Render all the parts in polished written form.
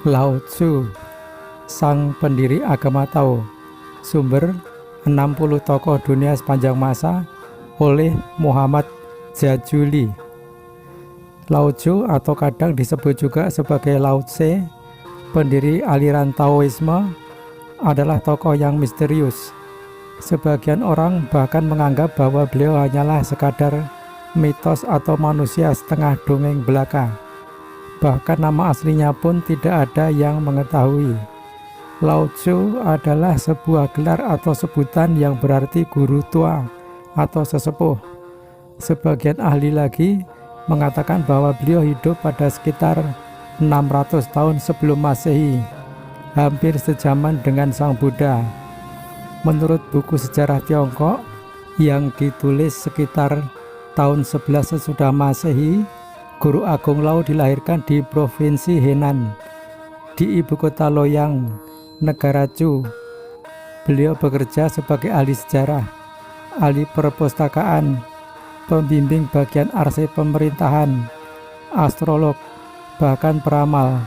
Lao Tzu, sang pendiri agama Tao. Sumber 60 tokoh dunia sepanjang masa oleh Muhammad Jajuli. Lao Tzu atau kadang disebut juga sebagai Lao Tse, pendiri aliran Taoisme, adalah tokoh yang misterius. Sebagian orang bahkan menganggap bahwa beliau hanyalah sekadar mitos atau manusia setengah dongeng belaka. Bahkan nama aslinya pun tidak ada yang mengetahui. Lao Tzu adalah sebuah gelar atau sebutan yang berarti guru tua atau sesepuh. Sebagian ahli lagi mengatakan bahwa beliau hidup pada sekitar 600 tahun sebelum Masehi, hampir sejaman dengan Sang Buddha. Menurut buku sejarah Tiongkok yang ditulis sekitar tahun 11 sesudah Masehi, Guru Agung Lao dilahirkan di Provinsi Henan, di ibu kota Loyang, negara Chu. Beliau bekerja sebagai ahli sejarah, ahli perpustakaan, pembimbing bagian arsip pemerintahan, astrolog, bahkan peramal.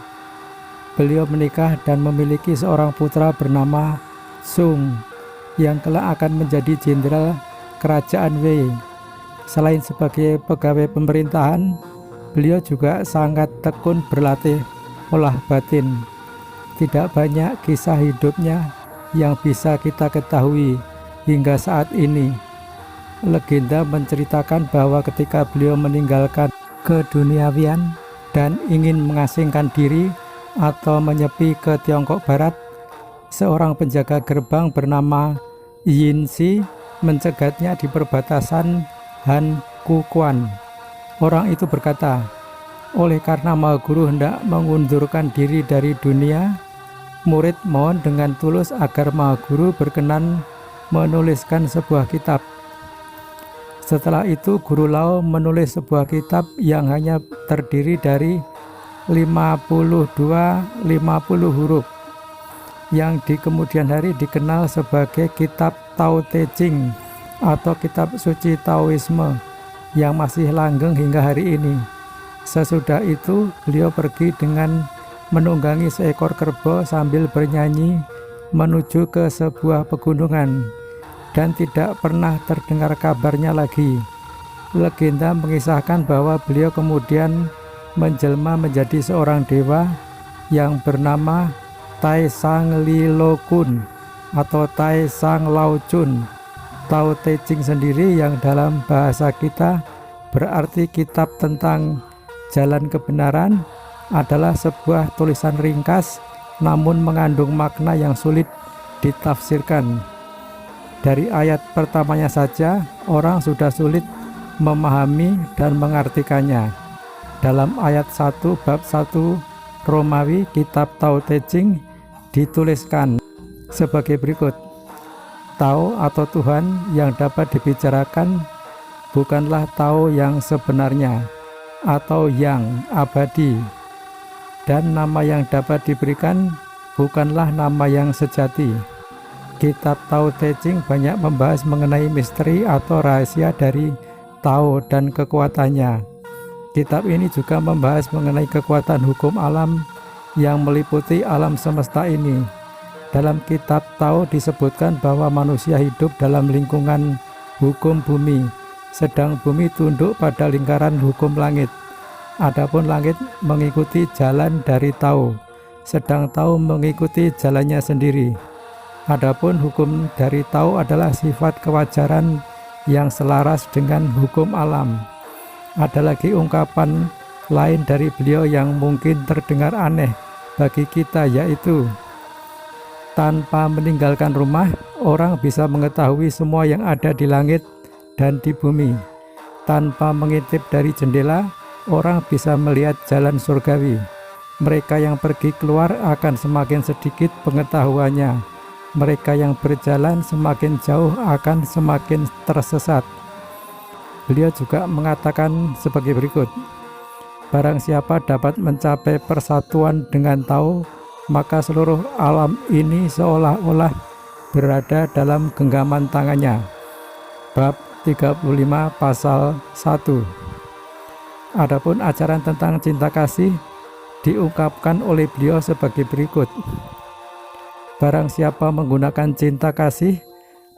Beliau menikah dan memiliki seorang putra bernama Sung, yang kelak akan menjadi jenderal kerajaan Wei. Selain sebagai pegawai pemerintahan, beliau juga sangat tekun berlatih olah batin. Tidak banyak kisah hidupnya yang bisa kita ketahui hingga saat ini. Legenda menceritakan bahwa ketika beliau meninggalkan keduniawian dan ingin mengasingkan diri atau menyepi ke Tiongkok Barat, seorang penjaga gerbang bernama Yin Xi mencegatnya di perbatasan Han Kukuan. Orang itu berkata, oleh karena Maha Guru hendak mengundurkan diri dari dunia, murid mohon dengan tulus agar Maha Guru berkenan menuliskan sebuah kitab. Setelah itu Guru Lao menulis sebuah kitab yang hanya terdiri dari 52-50 huruf, yang di kemudian hari dikenal sebagai Kitab Tao Te Ching atau Kitab Suci Taoisme, yang masih langgeng hingga hari ini. Sesudah itu beliau pergi dengan menunggangi seekor kerbau sambil bernyanyi menuju ke sebuah pegunungan, dan tidak pernah terdengar kabarnya lagi. Legenda mengisahkan bahwa beliau kemudian menjelma menjadi seorang dewa yang bernama Tai Sang Li Lo Kun atau Tai Sang Lao Chun. Tao Te Ching sendiri yang dalam bahasa kita berarti kitab tentang jalan kebenaran adalah sebuah tulisan ringkas namun mengandung makna yang sulit ditafsirkan. Dari ayat pertamanya saja orang sudah sulit memahami dan mengartikannya. Dalam ayat 1 bab 1 Romawi kitab Tao Te Ching dituliskan sebagai berikut. Tao atau Tuhan yang dapat dibicarakan bukanlah Tao yang sebenarnya atau yang abadi, dan nama yang dapat diberikan bukanlah nama yang sejati. Kitab Tao Te Ching banyak membahas mengenai misteri atau rahasia dari Tao dan kekuatannya. Kitab ini juga membahas mengenai kekuatan hukum alam yang meliputi alam semesta ini. Dalam kitab Tao disebutkan bahwa manusia hidup dalam lingkungan hukum bumi, sedang bumi tunduk pada lingkaran hukum langit. Adapun langit mengikuti jalan dari Tao, sedang Tao mengikuti jalannya sendiri. Adapun hukum dari Tao adalah sifat kewajaran yang selaras dengan hukum alam. Ada lagi ungkapan lain dari beliau yang mungkin terdengar aneh bagi kita, yaitu tanpa meninggalkan rumah, orang bisa mengetahui semua yang ada di langit dan di bumi. Tanpa mengintip dari jendela, orang bisa melihat jalan surgawi. Mereka yang pergi keluar akan semakin sedikit pengetahuannya. Mereka yang berjalan semakin jauh akan semakin tersesat. Beliau juga mengatakan sebagai berikut. Barang siapa dapat mencapai persatuan dengan Tao, maka seluruh alam ini seolah-olah berada dalam genggaman tangannya. Bab 35 pasal 1. Adapun ajaran tentang cinta kasih diungkapkan oleh beliau sebagai berikut. Barang siapa menggunakan cinta kasih,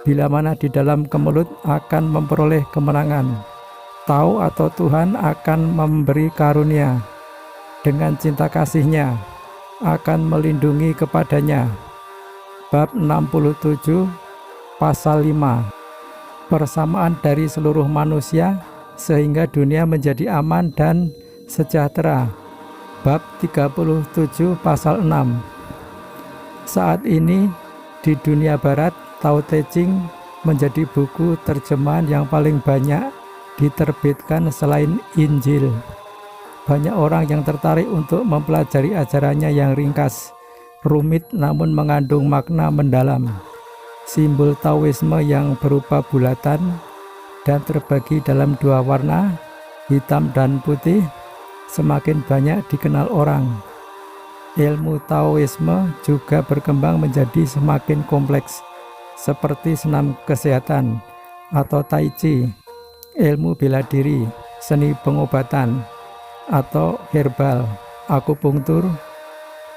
bila mana di dalam kemelut akan memperoleh kemenangan. Tahu atau Tuhan akan memberi karunia. Dengan cinta kasihnya akan melindungi kepadanya. Bab 67 pasal 5. Persamaan dari seluruh manusia sehingga dunia menjadi aman dan sejahtera. Bab 37 pasal 6. Saat ini di dunia barat, Tao Te Ching menjadi buku terjemahan yang paling banyak diterbitkan selain Injil. Banyak orang yang tertarik untuk mempelajari ajarannya yang ringkas, rumit namun mengandung makna mendalam. Simbol Taoisme yang berupa bulatan dan terbagi dalam dua warna, hitam dan putih, semakin banyak dikenal orang. Ilmu Taoisme juga berkembang menjadi semakin kompleks, seperti senam kesehatan atau Tai Chi, ilmu bela diri, seni pengobatan, atau herbal, akupunktur,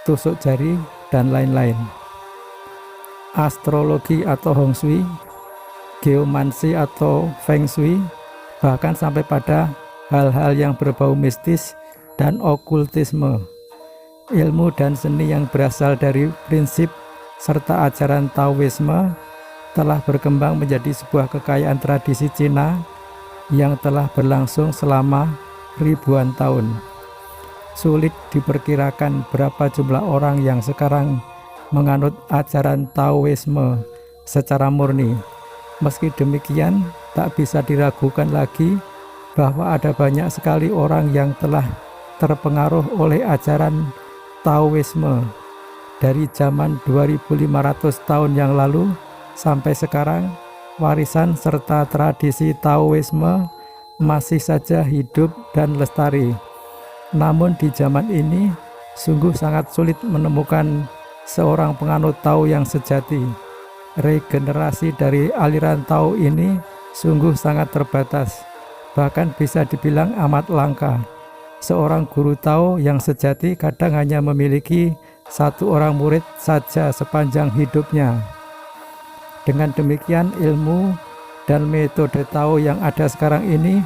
tusuk jari, dan lain-lain. Astrologi atau Hong Shui, geomansi atau Feng Shui, bahkan sampai pada hal-hal yang berbau mistis dan okultisme. Ilmu dan seni yang berasal dari prinsip serta ajaran Taoisme telah berkembang menjadi sebuah kekayaan tradisi Cina yang telah berlangsung selama ribuan tahun. Sulit diperkirakan berapa jumlah orang yang sekarang menganut ajaran Taoisme secara murni. Meski demikian, tak bisa diragukan lagi bahwa ada banyak sekali orang yang telah terpengaruh oleh ajaran Taoisme dari zaman 2500 tahun yang lalu sampai sekarang. Warisan serta tradisi Taoisme masih saja hidup dan lestari. Namun di zaman ini sungguh sangat sulit menemukan seorang penganut Tao yang sejati. Regenerasi dari aliran Tao ini sungguh sangat terbatas, bahkan bisa dibilang amat langka. Seorang guru Tao yang sejati kadang hanya memiliki satu orang murid saja sepanjang hidupnya. Dengan demikian, ilmu dan metode Tao yang ada sekarang ini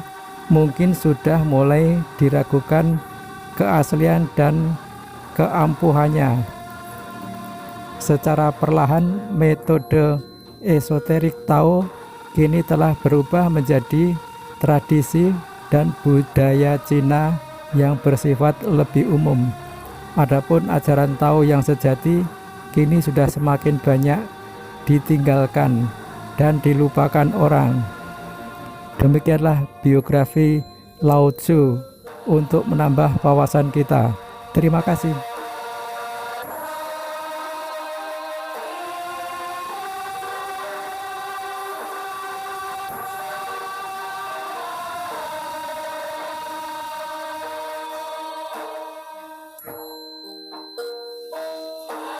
mungkin sudah mulai diragukan keaslian dan keampuhannya. Secara perlahan, metode esoterik Tao kini telah berubah menjadi tradisi dan budaya Cina yang bersifat lebih umum. Adapun ajaran Tao yang sejati kini sudah semakin banyak ditinggalkan dan dilupakan orang. Demikianlah biografi Lao Tzu untuk menambah wawasan kita. Terima kasih.